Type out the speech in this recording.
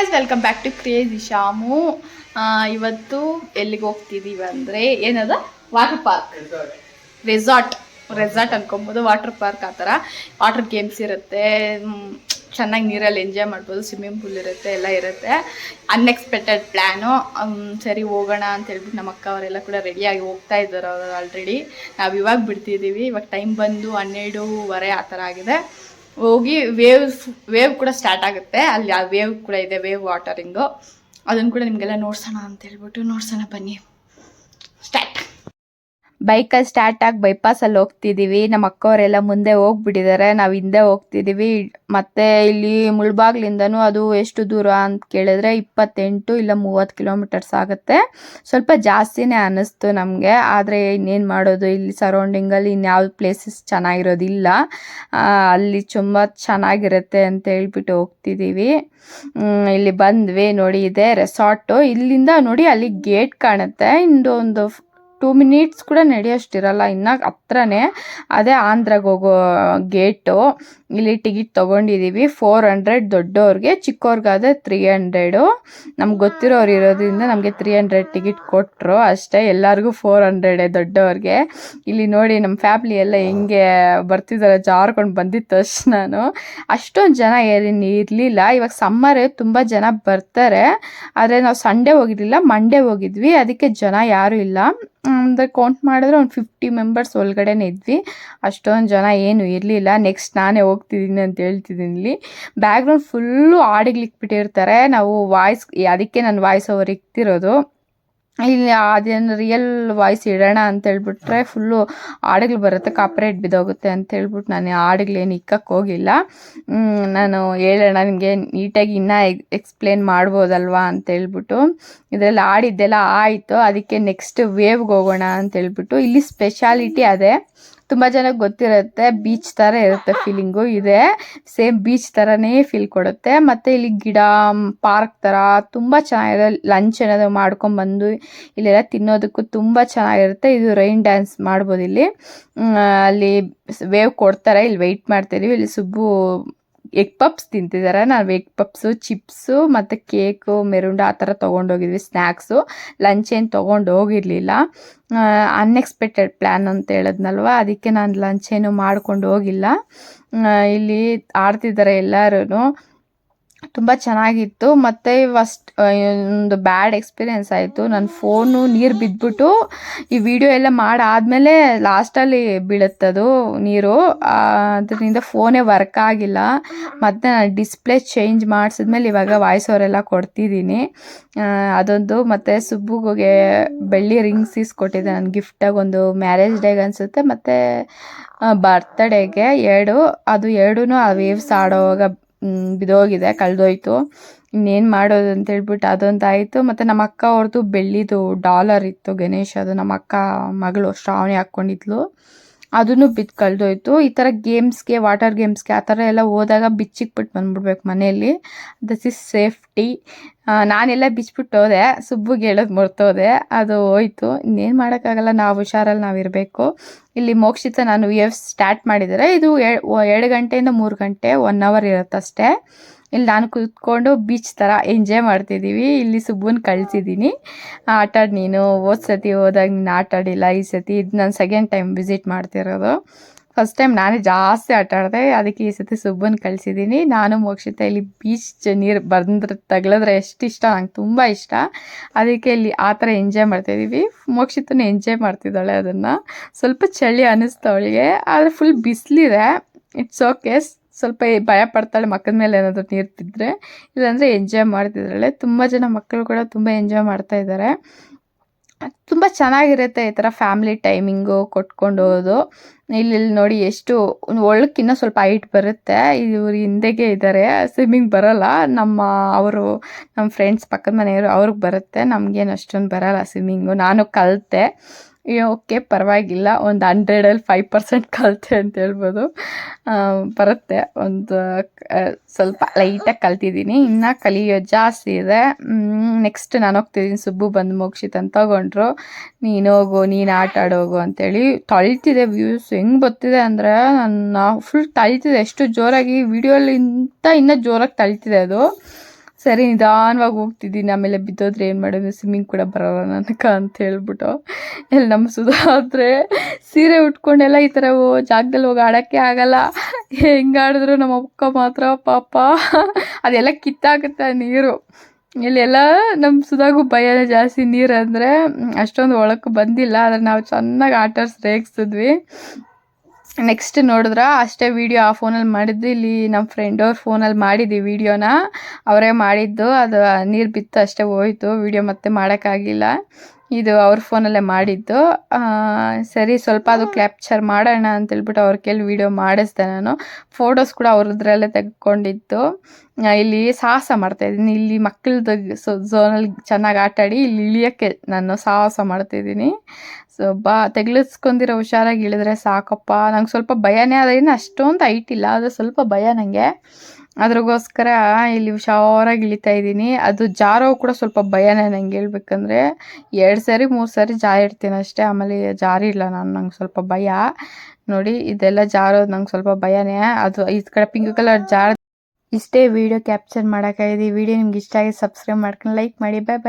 Guys, welcome back to crazy Shamu. ಇವತ್ತು ಎಲ್ಲಿಗೆ ಹೋಗ್ತಿದ್ದೀವಿ ಅಂದರೆ ಏನದ ವಾಟರ್ ಪಾರ್ಕ್, ರೆಸಾರ್ಟ್ ಅನ್ಕೊಬೋದು. ವಾಟರ್ ಪಾರ್ಕ್ ಆ ಥರ ವಾಟರ್ ಗೇಮ್ಸ್ ಇರುತ್ತೆ, ಚೆನ್ನಾಗಿ ನೀರಲ್ಲಿ ಎಂಜಾಯ್ ಮಾಡ್ಬೋದು, ಸ್ವಿಮ್ಮಿಂಗ್ ಪೂಲ್ ಇರುತ್ತೆ, ಎಲ್ಲ ಇರುತ್ತೆ. Unexpected plan. ಸರಿ ಹೋಗೋಣ ಅಂತ ಹೇಳ್ಬಿಟ್ಟು ನಮ್ಮ ಅಕ್ಕ ಅವರೆಲ್ಲ ಕೂಡ ರೆಡಿಯಾಗಿ ಹೋಗ್ತಾ ಇದ್ದಾರೆ. ಅವರು ಆಲ್ರೆಡಿ ನಾವು ಇವಾಗ ಬಿಡ್ತಿದ್ದೀವಿ. ಇವಾಗ ಟೈಮ್ ಬಂದು 12:30 ಆ ಥರ ಆಗಿದೆ. ಹೋಗಿ ವೇವ್ ಕೂಡ ಸ್ಟಾರ್ಟ್ ಆಗುತ್ತೆ. ಅಲ್ಲಿ ಆ ವೇವ್ ಕೂಡ ಇದೆ, ವೇವ್ ವಾಟರಿಂಗು. ಅದನ್ನು ಕೂಡ ನಿಮಗೆಲ್ಲ ನೋಡ್ಸೋಣ ಅಂತ ಹೇಳ್ಬಿಟ್ಟು ನೋಡ್ಸೋಣ, ಬನ್ನಿ. ಸ್ಟಾರ್ಟ್. ಬೈಕಲ್ಲಿ ಸ್ಟಾರ್ಟ್ ಆಗಿ ಬೈಪಾಸಲ್ಲಿ ಹೋಗ್ತಿದ್ದೀವಿ. ನಮ್ಮ ಅಕ್ಕವರೆಲ್ಲ ಮುಂದೆ ಹೋಗ್ಬಿಟ್ಟಿದ್ದಾರೆ, ನಾವು ಹಿಂದೆ ಹೋಗ್ತಿದ್ದೀವಿ. ಮತ್ತೆ ಇಲ್ಲಿ ಮುಳ್ಬಾಗ್ಲಿಂದನೂ ಅದು ಎಷ್ಟು ದೂರ ಅಂತ ಕೇಳಿದ್ರೆ 28 ಇಲ್ಲ 30 ಕಿಲೋಮೀಟರ್ಸ್ ಆಗುತ್ತೆ. ಸ್ವಲ್ಪ ಜಾಸ್ತಿನೇ ಅನ್ನಿಸ್ತು ನಮಗೆ. ಆದರೆ ಇನ್ನೇನು ಮಾಡೋದು, ಇಲ್ಲಿ ಸರೌಂಡಿಂಗಲ್ಲಿ ಇನ್ಯಾವ ಪ್ಲೇಸಸ್ ಚೆನ್ನಾಗಿರೋದಿಲ್ಲ. ಅಲ್ಲಿ ತುಂಬ ಚೆನ್ನಾಗಿರುತ್ತೆ ಅಂತ ಹೇಳ್ಬಿಟ್ಟು ಹೋಗ್ತಿದ್ದೀವಿ. ಇಲ್ಲಿ ಬಂದ್ವಿ, ನೋಡಿ ಇದೆ ರೆಸಾರ್ಟು. ಇಲ್ಲಿಂದ ನೋಡಿ ಅಲ್ಲಿ ಗೇಟ್ ಕಾಣುತ್ತೆ. ಒಂದು 2 ಮಿನಿಟ್ಸ್ ಕೂಡ ನಡೆಯೋಷ್ಟಿರಲ್ಲ, ಇನ್ನು ಹತ್ರನೇ. ಅದೇ ಆಂಧ್ರಾಗೆ ಹೋಗೋ ಗೇಟು. ಇಲ್ಲಿ ಟಿಕೆಟ್ ತೊಗೊಂಡಿದ್ದೀವಿ 400 ದೊಡ್ಡವ್ರಿಗೆ, ಚಿಕ್ಕವ್ರಿಗಾದರೆ 300. ನಮ್ಗೆ ಗೊತ್ತಿರೋರು ಇರೋದ್ರಿಂದ ನಮಗೆ 300 ಟಿಕೆಟ್ ಕೊಟ್ಟರು ಅಷ್ಟೇ. ಎಲ್ಲರಿಗೂ 400 ದೊಡ್ಡವ್ರಿಗೆ. ಇಲ್ಲಿ ನೋಡಿ ನಮ್ಮ ಫ್ಯಾಮಿಲಿ ಎಲ್ಲ ಹೆಂಗೆ ಬರ್ತಿದ್ದಾರೆ, ಜಾರ್ಕೊಂಡು ಬಂದಿತ್ತು ಅಷ್ಟು. ನಾನು ಅಷ್ಟೊಂದು ಜನ ಇರಲಿಲ್ಲ. ಇವಾಗ ಸಮ್ಮರ್ ತುಂಬ ಜನ ಬರ್ತಾರೆ, ಆದರೆ ನಾವು ಸಂಡೇ ಹೋಗಿರಲಿಲ್ಲ, ಮಂಡೇ ಹೋಗಿದ್ವಿ. ಅದಕ್ಕೆ ಜನ ಯಾರೂ ಇಲ್ಲ. ಅಂದರೆ ಕೌಂಟ್ ಮಾಡಿದ್ರೆ ಒಂದು 50 ಮೆಂಬರ್ಸ್ ಒಳಗಡೆನೇ ಇದ್ವಿ. ಅಷ್ಟೊಂದು ಜನ ಏನು ಇರಲಿಲ್ಲ. ನೆಕ್ಸ್ಟ್ ನಾನೇ ಹೋಗ್ತಿದ್ದೀನಿ ಅಂತ ಹೇಳ್ತಿದ್ದೀನಿ. ಇಲ್ಲಿ ಬ್ಯಾಕ್ಗ್ರೌಂಡ್ ಫುಲ್ಲು ಹಾಡುಗಳಿಕ್ಬಿಟ್ಟಿರ್ತಾರೆ. ನಾವು ಅದಕ್ಕೆ ನಾನು ವಾಯ್ಸ್ ಓವರ್ ಇಕ್ತಿರೋದು. ಇಲ್ಲಿ ಅದೇನು ರಿಯಲ್ ವಾಯ್ಸ್ ಇಡೋಣ ಅಂತ ಹೇಳ್ಬಿಟ್ರೆ ಫುಲ್ಲು ಹಾಡುಗಳು ಬರುತ್ತೆ, ಕಾಪಿರೈಟ್ ಬಿದ್ದೋಗುತ್ತೆ ಅಂತ ಹೇಳ್ಬಿಟ್ಟು ನಾನು ಹಾಡುಗಳೇನು ಇಕ್ಕಕ್ಕೆ ಹೋಗಿಲ್ಲ. ನಾನು ಹೇಳೋಣ ನಿಮಗೆ ನೀಟಾಗಿ ಇನ್ನೂ ಎಕ್ಸ್ಪ್ಲೇನ್ ಮಾಡ್ಬೋದಲ್ವಾ ಅಂತ ಹೇಳ್ಬಿಟ್ಟು. ಇದರಲ್ಲಿ ಹಾಡಿದ್ದೆಲ್ಲ ಆಯಿತು. ಅದಕ್ಕೆ ನೆಕ್ಸ್ಟ್ ವೇವ್ಗೆ ಹೋಗೋಣ ಅಂತ ಹೇಳ್ಬಿಟ್ಟು. ಇಲ್ಲಿ ಸ್ಪೆಷಾಲಿಟಿ ಅದೇ, ತುಂಬ ಜನಕ್ಕೆ ಗೊತ್ತಿರುತ್ತೆ, ಬೀಚ್ ಥರ ಇರುತ್ತೆ ಫೀಲಿಂಗು. ಇದೆ ಸೇಮ್ ಬೀಚ್ ಥರನೇ ಫೀಲ್ ಕೊಡುತ್ತೆ. ಮತ್ತು ಇಲ್ಲಿ ಗಿಡ, ಪಾರ್ಕ್ ಥರ ತುಂಬ ಚೆನ್ನಾಗಿದೆ. ಲಂಚ್ ಏನಾದರೂ ಮಾಡ್ಕೊಂಬಂದು ಇಲ್ಲೆಲ್ಲ ತಿನ್ನೋದಕ್ಕೂ ತುಂಬ ಚೆನ್ನಾಗಿರುತ್ತೆ. ಇದು ರೈನ್ ಡ್ಯಾನ್ಸ್ ಮಾಡ್ಬೋದು ಇಲ್ಲಿ. ಅಲ್ಲಿ ವೇವ್ ಕೊಡ್ತಾರೆ, ಇಲ್ಲಿ ವೆಯ್ಟ್ ಮಾಡ್ತಿದ್ದೀವಿ. ಇಲ್ಲಿ ಸುಬ್ಬು ಎಗ್ ಪಪ್ಸ್ ತಿಂತಿದ್ದಾರೆ. ನಾವು ಎಗ್ ಪಪ್ಸು, ಚಿಪ್ಸು ಮತ್ತು ಕೇಕು, ಮೆರುಂಡ ಆ ಥರ ತೊಗೊಂಡೋಗಿದ್ವಿ. ಸ್ನ್ಯಾಕ್ಸು, ಲಂಚ್ ಏನು ತೊಗೊಂಡು ಹೋಗಿರಲಿಲ್ಲ. ಅನ್ಎಕ್ಸ್ಪೆಕ್ಟೆಡ್ ಪ್ಲ್ಯಾನ್ ಅಂತ ಹೇಳಿದ್ನಲ್ವ, ಅದಕ್ಕೆ ನಾನು ಲಂಚ್ ಏನು ಮಾಡ್ಕೊಂಡು ಹೋಗಿಲ್ಲ. ಇಲ್ಲಿ ಆಡ್ತಿದ್ದಾರೆ ಎಲ್ಲರೂ, ತುಂಬ ಚೆನ್ನಾಗಿತ್ತು. ಮತ್ತು ಒಂದು ಬ್ಯಾಡ್ ಎಕ್ಸ್ಪೀರಿಯೆನ್ಸ್ ಆಯಿತು. ನನ್ನ ಫೋನು ನೀರು ಬಿದ್ದುಬಿಟ್ಟು ಈ ವಿಡಿಯೋ ಎಲ್ಲ ಮಾಡಾದಮೇಲೆ ಲಾಸ್ಟಲ್ಲಿ ಬೀಳುತ್ತದು ನೀರು. ಅದರಿಂದ ಫೋನೇ ವರ್ಕ್ ಆಗಿಲ್ಲ. ಮತ್ತು ನಾನು ಡಿಸ್ಪ್ಲೇ ಚೇಂಜ್ ಮಾಡಿಸಿದ್ಮೇಲೆ ಇವಾಗ ವಾಯ್ಸ್ ಓವರೆಲ್ಲ ಕೊಡ್ತಿದ್ದೀನಿ. ಅದೊಂದು. ಮತ್ತು ಸುಬ್ಬುಗೆ ಬೆಳ್ಳಿ ರಿಂಗ್ಸ್ ಇಸ್ಕೊಟ್ಟಿದ್ದೆ ನಾನು ಗಿಫ್ಟಾಗಿ, ಒಂದು ಮ್ಯಾರೇಜ್ ಡೇಗೆ ಅನಿಸುತ್ತೆ, ಮತ್ತು ಬರ್ತ್ಡೇಗೆ 2. ಅದು 2 ಆ ವೇವ್ಸ್ ಆಡೋವಾಗ ಬಿದೋಗಿದೆ, ಕಳೆದೋಯ್ತು. ಇನ್ನೇನು ಮಾಡೋದು ಅಂತ ಹೇಳ್ಬಿಟ್ಟು ಅದೊಂದು ಆಯಿತು. ಮತ್ತು ನಮ್ಮ ಅಕ್ಕ ಅವ್ರದ್ದು ಬೆಳ್ಳಿದು ಡಾಲರ್ ಇತ್ತು, ಗಣೇಶ್. ಅದು ನಮ್ಮ ಅಕ್ಕ ಮಗಳು ಶ್ರಾವಣಿ ಹಾಕ್ಕೊಂಡಿದ್ಲು, ಅದನ್ನು ಬಿದ್ದು ಕಳೆದೋಯ್ತು. ಈ ಥರ ಗೇಮ್ಸ್ಗೆ, ವಾಟರ್ ಗೇಮ್ಸ್ಗೆ ಆ ಥರ ಎಲ್ಲ ಹೋದಾಗ ಬಿಚ್ಚಿಕ್ಬಿಟ್ಟು ಬಂದ್ಬಿಡ್ಬೇಕು ಮನೆಯಲ್ಲಿ. This is safety. ನಾನೆಲ್ಲ ಬಿಚ್ಬಿಟ್ಟು ಹೋದೆ, ಸುಬ್ಬುಗೆ ಹೇಳೋದು ಮರ್ತೋದೆ, ಅದು ಹೋಯ್ತು. ಇನ್ನೇನು ಮಾಡೋಕ್ಕಾಗಲ್ಲ, ನಾವು ಹುಷಾರಲ್ಲಿ ನಾವು ಇರಬೇಕು. ಇಲ್ಲಿ ಮೋಕ್ಷಿತ ನಾನು ವೇವ್ಸ್ ಸ್ಟಾರ್ಟ್ ಮಾಡಿದರೆ ಇದು 2 ಗಂಟೆಯಿಂದ 3 ಗಂಟೆ 1 ಅವರ್ ಇರುತ್ತಷ್ಟೇ. ಇಲ್ಲಿ ನಾನು ಕೂತ್ಕೊಂಡು ಬೀಚ್ ಥರ ಎಂಜಾಯ್ ಮಾಡ್ತಿದ್ದೀವಿ. ಇಲ್ಲಿ ಸುಬ್ಬುನ ಕಳಿಸಿದ್ದೀನಿ, ಆಟಾಡಿ ನೀನು. ಸತಿ ಹೋದಾಗ ನೀನು ಆಟಾಡಿಲ್ಲ, ಈ ಸತಿ ಇದು ನಾನು ಸೆಕೆಂಡ್ ಟೈಮ್ ವಿಸಿಟ್ ಮಾಡ್ತಿರೋದು. ಫಸ್ಟ್ ಟೈಮ್ ನಾನೇ ಜಾಸ್ತಿ ಆಟಾಡಿದೆ, ಅದಕ್ಕೆ ಈ ಸತಿ ಸುಬ್ಬನ ಕಳಿಸಿದ್ದೀನಿ. ನಾನು ಮೋಕ್ಷಿತ ಇಲ್ಲಿ ಬೀಚ್ ನೀರು ತಗಲಿದ್ರೆ ಎಷ್ಟು ಇಷ್ಟ, ನಂಗೆ ತುಂಬ ಇಷ್ಟ. ಅದಕ್ಕೆ ಇಲ್ಲಿ ಆ ಥರ ಎಂಜಾಯ್ ಮಾಡ್ತಾಯಿದ್ದೀವಿ. ಮೋಕ್ಷಿತನೂ ಎಂಜಾಯ್ ಮಾಡ್ತಿದ್ದಾಳೆ ಅದನ್ನು. ಸ್ವಲ್ಪ ಚಳಿ ಅನ್ನಿಸ್ತು ಅವಳಿಗೆ, ಆದರೆ ಫುಲ್ ಬಿಸಿಲಿದೆ. It's okay. ಸ್ವಲ್ಪ ಭಯ ಪಡ್ತಾಳೆ ಮಕ್ಕದ ಮೇಲೆ ಏನಾದರೂ ನೀರು ಬಿದ್ದರೆ, ಇಲ್ಲಾಂದರೆ ಎಂಜಾಯ್ ಮಾಡ್ತಿದ್ದಾಳೆ. ತುಂಬ ಜನ ಮಕ್ಕಳು ಕೂಡ ತುಂಬ ಎಂಜಾಯ್ ಮಾಡ್ತಾ ಇದ್ದಾರೆ. ತುಂಬ ಚೆನ್ನಾಗಿರುತ್ತೆ ಈ ಥರ ಫ್ಯಾಮಿಲಿ ಟೈಮಿಂಗು ಕೊಟ್ಕೊಂಡು ಹೋಗೋದು. ಇಲ್ಲಿ ನೋಡಿ ಎಷ್ಟು ಒಳಕ್ಕಿನ್ನ ಸ್ವಲ್ಪ ಹೈಟ್ ಬರುತ್ತೆ. ಇವರು ಹಿಂದೆಗೆ ಇದ್ದಾರೆ, ಸ್ವಿಮ್ಮಿಂಗ್ ಬರೋಲ್ಲ. ನಮ್ಮ ಫ್ರೆಂಡ್ಸ್ ಪಕ್ಕದ ಮನೆಯವರು ಅವ್ರಿಗೆ ಬರುತ್ತೆ, ನಮಗೇನು ಅಷ್ಟೊಂದು ಬರೋಲ್ಲ ಸ್ವಿಮ್ಮಿಂಗು. ನಾನು ಕಲಿತೆ, ಓಕೆ ಪರವಾಗಿಲ್ಲ, ಒಂದು 100ರಲ್ಲಿ 5% ಕಲಿತೆ ಅಂತ ಹೇಳ್ಬೋದು. ಬರುತ್ತೆ, ಒಂದು ಸ್ವಲ್ಪ ಲೈಟಾಗಿ ಕಲ್ತಿದ್ದೀನಿ, ಇನ್ನು ಕಲಿಯೋದು ಜಾಸ್ತಿ ಇದೆ. ನೆಕ್ಸ್ಟ್ ನಾನು ಹೋಗ್ತಿದ್ದೀನಿ. ಸುಬ್ಬು ಬಂದು ಮೋಕ್ಷಿತ್ ಅಂತ ತಗೊಂಡ್ರು, ನೀನು ಹೋಗು, ನೀನು ಆಟ ಆಡೋಗು ಅಂತೇಳಿ. ತಳ್ತಿದೆ, ವ್ಯೂಸ್ ಹೆಂಗೆ ಬರ್ತಿದೆ ಅಂದರೆ ನನ್ನ ಫುಲ್ ತಳ್ತಿದೆ. ಎಷ್ಟು ಜೋರಾಗಿ ವಿಡಿಯೋಲಿಂತ ಇನ್ನೂ ಜೋರಾಗಿ ತಳ್ತಿದೆ ಅದು. ಸರಿ ನಿಧಾನವಾಗಿ ಹೋಗ್ತಿದ್ದೀನಿ, ಆಮೇಲೆ ಬಿದ್ದೋದ್ರೆ ಏನು ಮಾಡೋದು, ಸ್ವಿಮ್ಮಿಂಗ್ ಕೂಡ ಬರೋಲ್ಲ ನನಗೆ ಅಂತ ಹೇಳ್ಬಿಟ್ಟು. ಎಲ್ಲಿ ನಮ್ಮ ಸುಧಾ ಆದರೆ ಸೀರೆ ಉಟ್ಕೊಂಡೆಲ್ಲ ಈ ಥರ ಜಾಗದಲ್ಲಿ ಹೋಗಿ ಆಡೋಕ್ಕೆ ಆಗಲ್ಲ. ಹೆಂಗೆ ಆಡಿದ್ರು ನಮ್ಮ ಅಕ್ಕ ಮಾತ್ರ ಪಾಪ ಅದೆಲ್ಲ ಕಿತ್ತಾಗುತ್ತೆ ನೀರು. ಇಲ್ಲೆಲ್ಲ ನಮ್ಮ ಸುಧಾಗೂ ಭಯನೇ ಜಾಸ್ತಿ ನೀರಂದರೆ, ಅಷ್ಟೊಂದು ಒಳಕ್ಕೆ ಬಂದಿಲ್ಲ. ಆದರೆ ನಾವು ಚೆನ್ನಾಗಿ ಆಟಾಡ್ಸಿ ರೇಗಿಸಿದ್ವಿ. ನೆಕ್ಸ್ಟ್ ನೋಡಿದ್ರೆ ಅಷ್ಟೇ ವೀಡಿಯೋ ಆ ಫೋನಲ್ಲಿ ಮಾಡಿದ್ದು. ಇಲ್ಲಿ ನಮ್ಮ ಫ್ರೆಂಡ್ ಅವ್ರ ಫೋನಲ್ಲಿ ಮಾಡಿದ್ವಿ ವೀಡಿಯೋನ, ಅವರೇ ಮಾಡಿದ್ದು. ಅದು ನೀರು ಬಿತ್ತು ಅಷ್ಟೇ, ಹೋಯ್ತು ವೀಡಿಯೋ ಮತ್ತೆ ಮಾಡೋಕ್ಕಾಗಿಲ್ಲ. ಇದು ಅವ್ರ ಫೋನಲ್ಲೇ ಮಾಡಿದ್ದು. ಸರಿ ಸ್ವಲ್ಪ ಅದು ಕ್ಯಾಪ್ಚರ್ ಮಾಡೋಣ ಅಂತೇಳ್ಬಿಟ್ಟು ಅವ್ರ ಕೈಲಿ ವೀಡಿಯೋ ಮಾಡಿಸ್ದೆ ನಾನು. ಫೋಟೋಸ್ ಕೂಡ ಅವ್ರದ್ರಲ್ಲೇ ತೆಗೆದುಕೊಂಡಿದ್ದು. ಇಲ್ಲಿ ಸಾಹಸ ಮಾಡ್ತಾಯಿದ್ದೀನಿ, ಇಲ್ಲಿ ಮಕ್ಕಳದ್ದು ಝೋನಲ್ಲಿ ಚೆನ್ನಾಗಿ ಆಟಾಡಿ ಇಲ್ಲಿ ಇಳಿಯೋಕ್ಕೆ ನಾನು ಸಾಹಸ ಮಾಡ್ತಾಯಿದ್ದೀನಿ. ಸೊ ತೆಗ್ಲಿಸ್ಕೊಂಡಿರೋ ಹುಷಾರಾಗಿ ಇಳಿದ್ರೆ ಸಾಕಪ್ಪ. ನಂಗೆ ಸ್ವಲ್ಪ ಭಯನೇ, ಅದೇನು ಅಷ್ಟೊಂದು ಹೈಟ್ ಇಲ್ಲ, ಆದರೆ ಸ್ವಲ್ಪ ಭಯ ನನಗೆ. ಅದ್ರಗೋಸ್ಕರ ಇಲ್ಲಿ ಹುಷಾರಾಗಿ ಇಳಿತಾ ಇದ್ದೀನಿ. ಅದು ಜಾರೋ ಕೂಡ ಸ್ವಲ್ಪ ಭಯನೇ ನಂಗೆ ಹೇಳ್ಬೇಕಂದ್ರೆ. 2 ಸರಿ 3 ಸರಿ ಜಾರಿರ್ತೀನಿ ಅಷ್ಟೇ, ಆಮೇಲೆ ಜಾರಿಲ್ಲ ನಾನು. ನಂಗೆ ಸ್ವಲ್ಪ ಭಯ. ನೋಡಿ ಇದೆಲ್ಲ ಜಾರೋದು ನಂಗೆ ಸ್ವಲ್ಪ ಭಯನೇ. ಅದು ಈ ಕಡೆ ಪಿಂಕ್ ಕಲರ್ ಜಾರ. ಇಷ್ಟೇ ವಿಡಿಯೋ ಕ್ಯಾಪ್ಚರ್ ಮಾಡೋಕ್ಕಾಗಿದೆ. ಈ ವಿಡಿಯೋ ನಿಮ್ಗೆ ಇಷ್ಟ ಆಗಿ ಸಬ್ಸ್ಕ್ರೈಬ್ ಮಾಡ್ಕೊಂಡು ಲೈಕ್ ಮಾಡಿ. ಬಾಯ್ ಬಾಯ್.